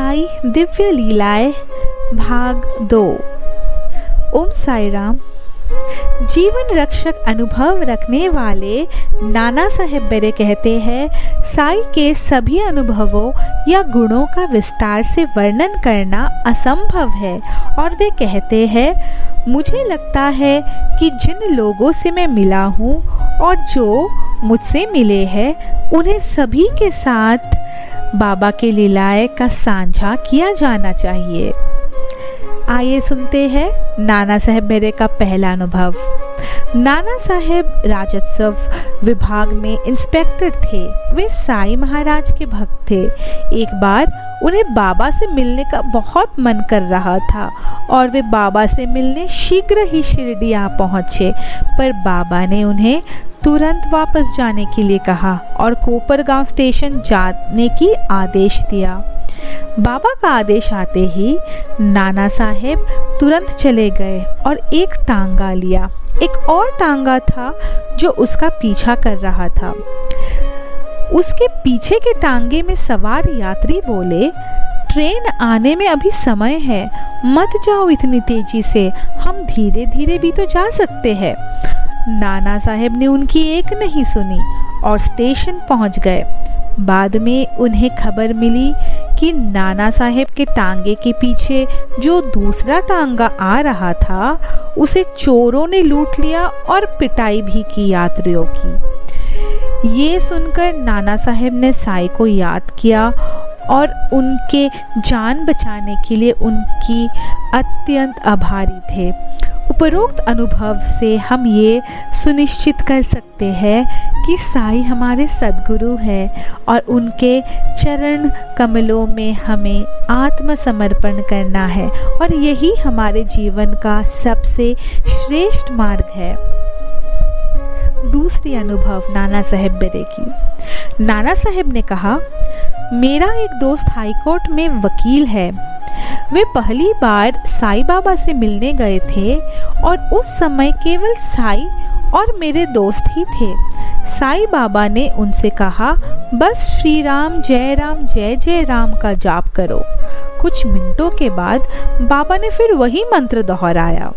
साई दिव्य लीलाएं भाग 2। ओम साई राम। जीवन रक्षक अनुभव रखने वाले नाना साहेब बेरे कहते हैं, साई के सभी अनुभवों या गुणों का विस्तार से वर्णन करना असंभव है। और वे कहते हैं, मुझे लगता है कि जिन लोगों से मैं मिला हूँ और जो मुझसे मिले हैं, उन्हें सभी के साथ बाबा के लीलाएं का साझा किया जाना चाहिए। आइए सुनते हैं नाना साहेब बेरे का पहला अनुभव। नाना साहेब राजस्व विभाग में इंस्पेक्टर थे। वे साई महाराज के भक्त थे। एक बार उन्हें बाबा से मिलने का बहुत मन कर रहा था और वे बाबा से मिलने शीघ्र ही शिरडी आ पहुंचे, पर बाबा ने उन्हें तुरंत वापस जाने के लिए कहा और कोपरगांव स्टेशन जाने की आदेश दिया। बाबा का आदेश आते ही नाना साहेब तुरंत चले गए और एक टांगा लिया। एक और टांगा था जो उसका पीछा कर रहा था। उसके पीछे के टांगे में सवार यात्री बोले, ट्रेन आने में अभी समय है, मत जाओ इतनी तेजी से, हम धीरे धीरे भी तो जा सकते हैं। नाना साहेब ने उनकी एक नहीं सुनी और स्टेशन पहुंच गए। बाद में उन्हें खबर मिली कि नाना साहेब के टांगे के पीछे जो दूसरा टांगा आ रहा था, उसे चोरों ने लूट लिया और पिटाई भी की यात्रियों की। ये सुनकर नाना साहेब ने साई को याद किया और उनके जान बचाने के लिए उनकी अत्यंत आभारी थे। उपरोक्त अनुभव से हम ये सुनिश्चित कर सकते हैं कि साई हमारे सद्गुरु हैं और उनके चरण कमलों में हमें आत्मसमर्पण करना है और यही हमारे जीवन का सबसे श्रेष्ठ मार्ग है। दूसरी अनुभव नाना साहेब बेरे की। नाना साहेब ने कहा, मेरा एक दोस्त हाईकोर्ट में वकील है। वे पहली बार साई बाबा से मिलने गए थे और उस समय केवल साई और मेरे दोस्त ही थे। साई बाबा ने उनसे कहा, बस श्री राम जय जय राम का जाप करो। कुछ मिनटों के बाद बाबा ने फिर वही मंत्र दोहराया।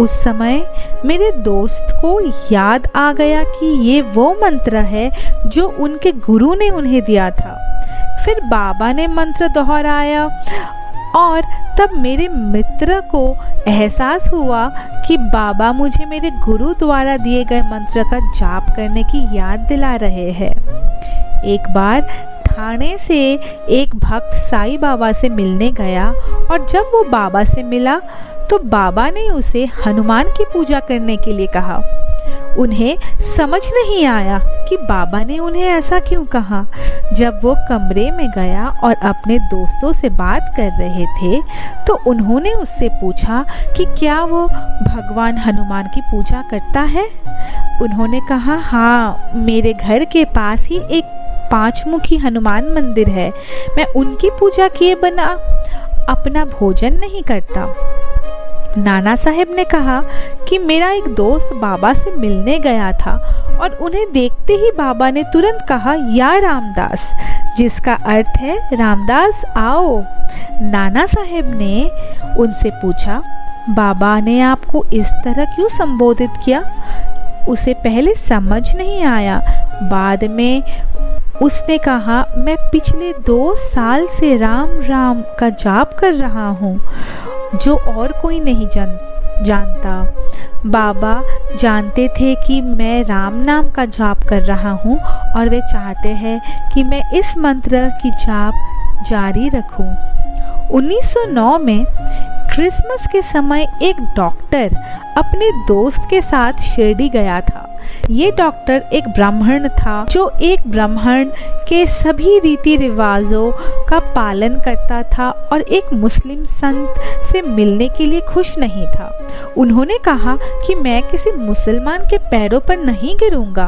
उस समय मेरे दोस्त को याद आ गया कि ये वो मंत्र है जो उनके गुरु ने उन्हें दिया था। फिर बाबा ने मंत्र दोहराया और तब मेरे मित्र को एहसास हुआ कि बाबा मुझे मेरे गुरु द्वारा दिए गए मंत्र का जाप करने की याद दिला रहे हैं। एक बार ठाणे से एक भक्त साई बाबा से मिलने गया और जब वो बाबा से मिला तो बाबा ने उसे हनुमान की पूजा करने के लिए कहा। उन्हें समझ नहीं आया कि बाबा ने उन्हें ऐसा क्यों कहा। जब वो कमरे में गया और अपने दोस्तों से बात कर रहे थे तो उन्होंने उससे पूछा कि क्या वो भगवान हनुमान की पूजा करता है। उन्होंने कहा, हाँ, मेरे घर के पास ही एक 5 मुखी हनुमान मंदिर है। मैं उनकी पूजा किए बिना अपना भोजन नहीं करता। नाना साहेब ने कहा कि मेरा एक दोस्त बाबा से मिलने गया था और उन्हें देखते ही बाबा ने तुरंत कहा, या रामदास, जिसका अर्थ है रामदास आओ। नाना साहेब ने उनसे पूछा, बाबा ने आपको इस तरह क्यों संबोधित किया? उसे पहले समझ नहीं आया। बाद में उसने कहा, मैं पिछले 2 साल से राम राम का जाप कर रहा हूँ, जो और कोई नहीं जानता। बाबा जानते थे कि मैं राम नाम का जाप कर रहा हूँ और वे चाहते हैं कि मैं इस मंत्र की जाप जारी रखूँ। 1909 में क्रिसमस के समय एक डॉक्टर अपने दोस्त के साथ शिरडी गया था। ये डॉक्टर एक ब्राह्मण था जो एक ब्राह्मण के सभी रीति रिवाजों का पालन करता था और एक मुस्लिम संत से मिलने के लिए खुश नहीं था। उन्होंने कहा कि मैं किसी मुसलमान के पैरों पर नहीं गिरूंगा।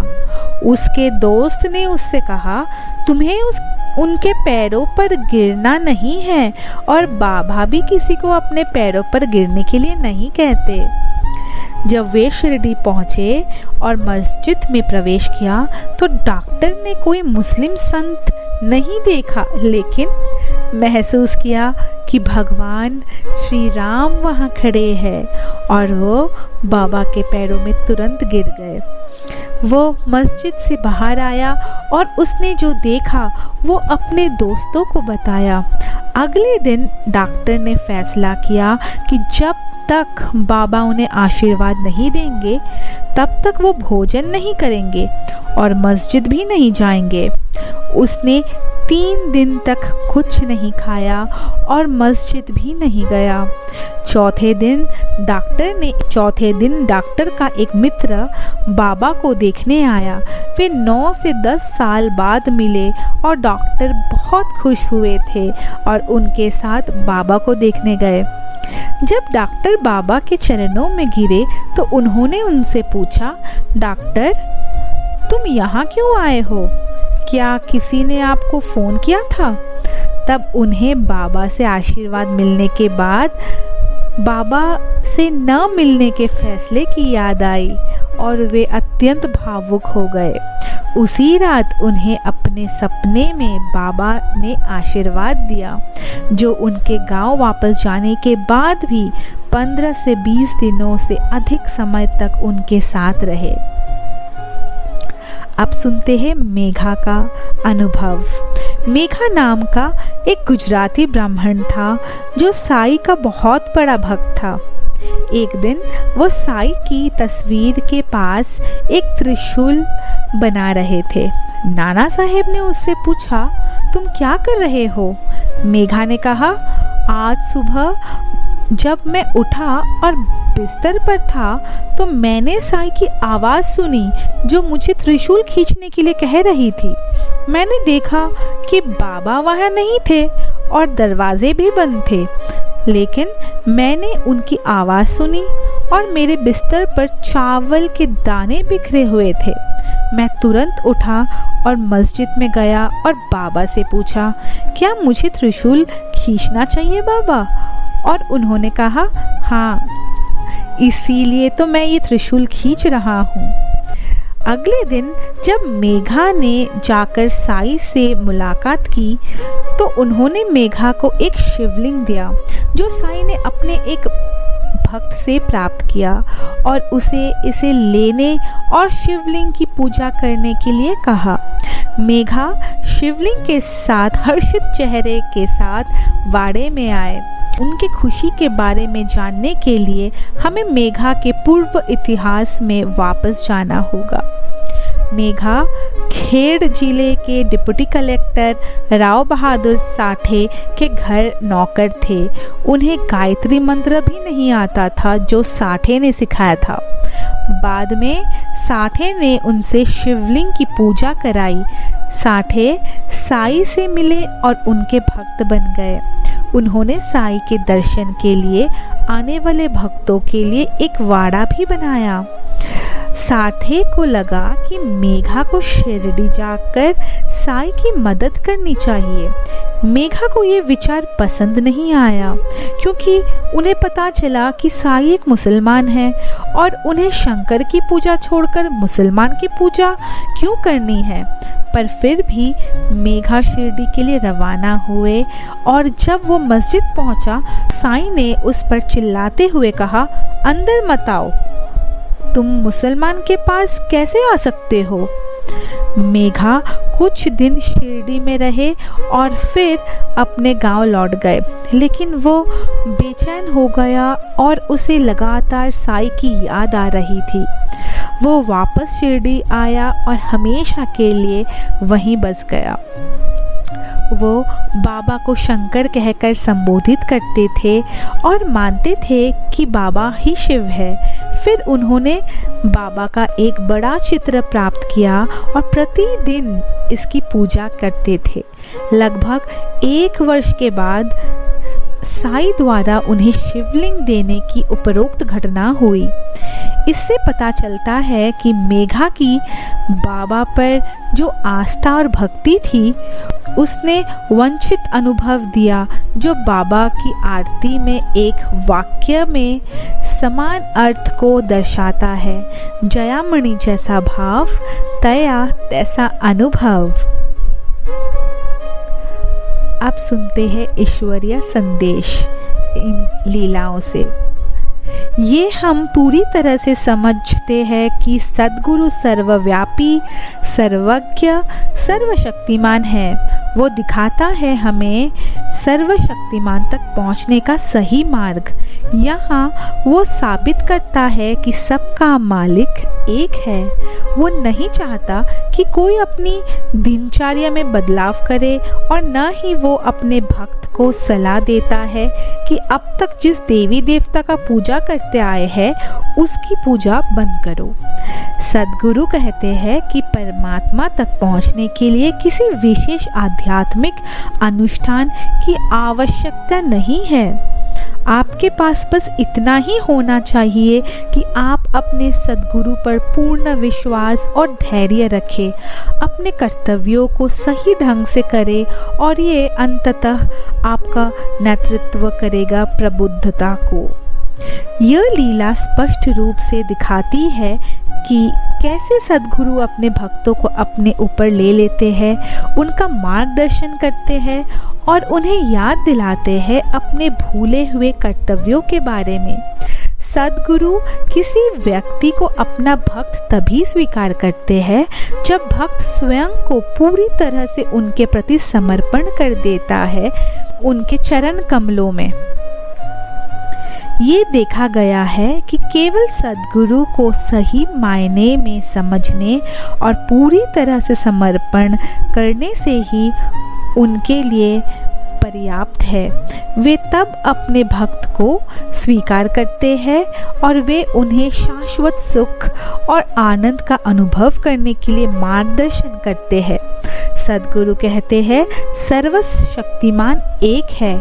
उसके दोस्त ने उससे कहा, तुम्हें उनके पैरों पर गिरना नहीं है और बाबा भी किसी को अपने पैरों पर गिरने के लिए नहीं कहते। जब वे शिरडी पहुंचे और मस्जिद में प्रवेश किया तो डॉक्टर ने कोई मुस्लिम संत नहीं देखा, लेकिन महसूस किया कि भगवान श्री राम वहाँ खड़े हैं और वो बाबा के पैरों में तुरंत गिर गए। वो मस्जिद से बाहर आया और उसने जो देखा वो अपने दोस्तों को बताया। अगले दिन डॉक्टर ने फैसला किया कि जब तक बाबा उन्हें आशीर्वाद नहीं देंगे तब तक वो भोजन नहीं करेंगे और मस्जिद भी नहीं जाएंगे। उसने 3 दिन तक कुछ नहीं खाया और मस्जिद भी नहीं गया। चौथे दिन डॉक्टर का एक मित्र बाबा को देखने आया। वे 9 से 10 साल बाद मिले और डॉक्टर बहुत खुश हुए थे और उनके साथ बाबा को देखने गए। जब डॉक्टर बाबा के चरणों में गिरे तो उन्होंने उनसे पूछा, डॉक्टर, तुम यहाँ क्यों आए हो? क्या किसी ने आपको फ़ोन किया था? तब उन्हें बाबा से आशीर्वाद मिलने के बाद बाबा से न मिलने के फैसले की याद आई और वे अत्यंत भावुक हो गए। उसी रात उन्हें अपने सपने में बाबा ने आशीर्वाद दिया, जो उनके गांव वापस जाने के बाद भी 15 से 20 दिनों से अधिक समय तक उनके साथ रहे। अब सुनते हैं मेघा का अनुभव। मेघा नाम का एक गुजराती ब्राह्मण था जो साईं का बहुत बड़ा भक्त था। एक दिन वो साईं की तस्वीर के पास एक त्रिशूल बना रहे थे। नाना साहेब ने उससे पूछा, तुम क्या कर रहे हो? मेघा ने कहा, आज सुबह जब मैं उठा और बिस्तर पर था तो मैंने साईं की आवाज़ सुनी जो मुझे त्रिशूल खींचने के लिए कह रही थी। मैंने देखा कि बाबा वहाँ नहीं थे और दरवाजे भी बंद थे, लेकिन मैंने उनकी आवाज़ सुनी और मेरे बिस्तर पर चावल के दाने बिखरे हुए थे। मैं तुरंत उठा और मस्जिद में गया और बाबा से पूछा, क्या मुझे त्रिशूल खींचना चाहिए बाबा? और उन्होंने कहा, हाँ, इसीलिए तो मैं ये त्रिशूल खींच रहा हूँ। अगले दिन जब मेघा ने जाकर साईं से मुलाकात की तो उन्होंने मेघा को एक शिवलिंग दिया जो साईं ने अपने एक भक्त से प्राप्त किया और उसे इसे लेने और शिवलिंग की पूजा करने के लिए कहा। मेघा शिवलिंग के साथ हर्षित चेहरे के साथ वाड़े में आए। उनके खुशी के बारे में जानने के लिए हमें मेघा के पूर्व इतिहास में वापस जाना होगा। मेघा खेड़ जिले के डिप्टी कलेक्टर राव बहादुर साठे के घर नौकर थे। उन्हें गायत्री मंत्र भी नहीं आता था जो साठे ने सिखाया था। बाद में साठे ने उनसे शिवलिंग की पूजा कराई। साठे साईं से मिले और उनके भक्त बन गए। उन्होंने साईं के दर्शन के लिए आने वाले भक्तों के लिए एक वाड़ा भी बनाया। साठे को लगा कि मेघा को शिरडी जाकर साईं की मदद करनी चाहिए। मेघा को ये विचार पसंद नहीं आया क्योंकि उन्हें पता चला कि साईं एक मुसलमान है और उन्हें शंकर की पूजा छोड़कर मुसलमान की पूजा क्यों करनी है। पर फिर भी मेघा शिरडी के लिए रवाना हुए और जब वो मस्जिद पहुंचा, साईं ने उस पर चिल्लाते हुए कहा, अंदर मत आओ, तुम मुसलमान के पास कैसे आ सकते हो? मेघा कुछ दिन शिरडी में रहे और फिर अपने गांव लौट गए, लेकिन वो बेचैन हो गया और उसे लगातार साईं की याद आ रही थी। वो वापस शिरडी आया और हमेशा के लिए वहीं बस गया। वो बाबा को शंकर कहकर संबोधित करते थे और मानते थे कि बाबा ही शिव है। फिर उन्होंने बाबा का एक बड़ा चित्र प्राप्त किया और प्रतिदिन इसकी पूजा करते थे। लगभग 1 वर्ष के बाद साईं द्वारा उन्हें शिवलिंग देने की उपरोक्त घटना हुई। इससे पता चलता है कि मेघा की बाबा पर जो आस्था और भक्ति थी, उसने वंचित अनुभव दिया जो बाबा की आरती में एक वाक्य में समान अर्थ को दर्शाता है। जयामणि जैसा भाव, तया तैसा अनुभव। अब सुनते हैं ईश्वरीय संदेश इन लीलाओं से। ये हम पूरी तरह से समझते हैं कि सद्गुरु सर्वव्यापी, सर्वज्ञ, सर्वशक्तिमान है। वो दिखाता है हमें सर्वशक्तिमान तक पहुंचने का सही मार्ग। यहाँ वो साबित करता है कि सबका मालिक एक है। वो नहीं चाहता कि कोई अपनी दिनचर्या में बदलाव करे और न ही वो अपने भक्त को सलाह देता है कि अब तक जिस देवी देवता का पूजा करते आए हैं उसकी पूजा बंद करो। सद्गुरु कहते हैं कि परमात्मा तक पहुंचने के लिए किसी विशेष आध्यात्मिक अनुष्ठान की आवश्यकता नहीं है। आपके पास बस इतना ही होना चाहिए कि आप अपने सद्गुरु पर पूर्ण विश्वास और धैर्य रखें, अपने कर्तव्यों को सही ढंग से करें और ये अंततः आपका नेतृत्व करेगा प्रबुद्धता को। यह लीला स्पष्ट रूप से दिखाती है कि कैसे सद्गुरु अपने भक्तों को अपने ऊपर ले लेते हैं, उनका मार्गदर्शन करते हैं और उन्हें याद दिलाते हैं अपने भूले हुए कर्तव्यों के बारे में। सद्गुरु किसी व्यक्ति को अपना भक्त तभी स्वीकार करते हैं जब भक्त स्वयं को पूरी तरह से उनके प्रति समर्पण कर देता है, उनके चरण कमलों में। ये देखा गया है कि केवल सद्गुरु को सही मायने में समझने और पूरी तरह से समर्पण करने से ही उनके लिए पर्याप्त है। वे तब अपने भक्त को स्वीकार करते हैं और वे उन्हें शाश्वत सुख और आनंद का अनुभव करने के लिए मार्गदर्शन करते हैं। सद्गुरु कहते हैं सर्वशक्तिमान एक है।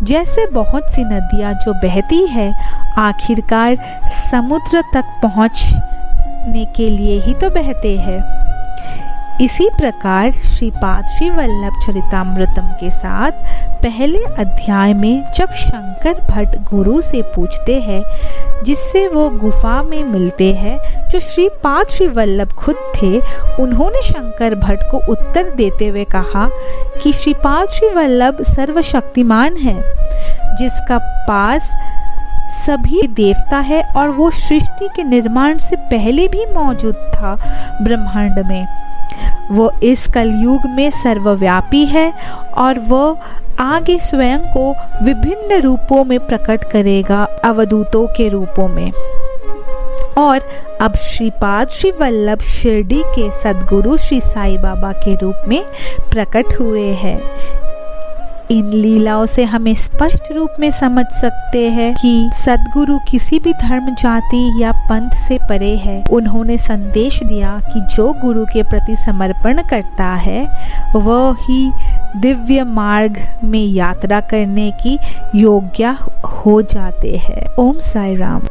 जैसे बहुत सी नदियाँ जो बहती है आखिरकार समुद्र तक पहुँचने के लिए ही तो बहते हैं, इसी प्रकार श्रीपाद श्री वल्लभ चरितामृतम के साथ पहले अध्याय में जब शंकर भट्ट गुरु से पूछते हैं, जिससे वो गुफा में मिलते हैं, जो श्रीपाद श्री वल्लभ खुद थे, उन्होंने शंकर भट्ट को उत्तर देते हुए कहा कि श्रीपाद श्री वल्लभ सर्वशक्तिमान है, जिसका पास सभी देवता है और वो सृष्टि के निर्माण से पहले भी मौजूद था ब्रह्मांड में। वो इस कलयुग में सर्वव्यापी है और वो आगे स्वयं को विभिन्न रूपों में प्रकट करेगा, अवधूतों के रूपों में। और अब श्रीपाद श्री वल्लभ शिरडी के सद्गुरु श्री साईं बाबा के रूप में प्रकट हुए हैं। इन लीलाओं से हमें स्पष्ट रूप में समझ सकते हैं कि सद्गुरु किसी भी धर्म, जाति या पंथ से परे है। उन्होंने संदेश दिया कि जो गुरु के प्रति समर्पण करता है वह ही दिव्य मार्ग में यात्रा करने की योग्य हो जाते हैं। ओम साई राम।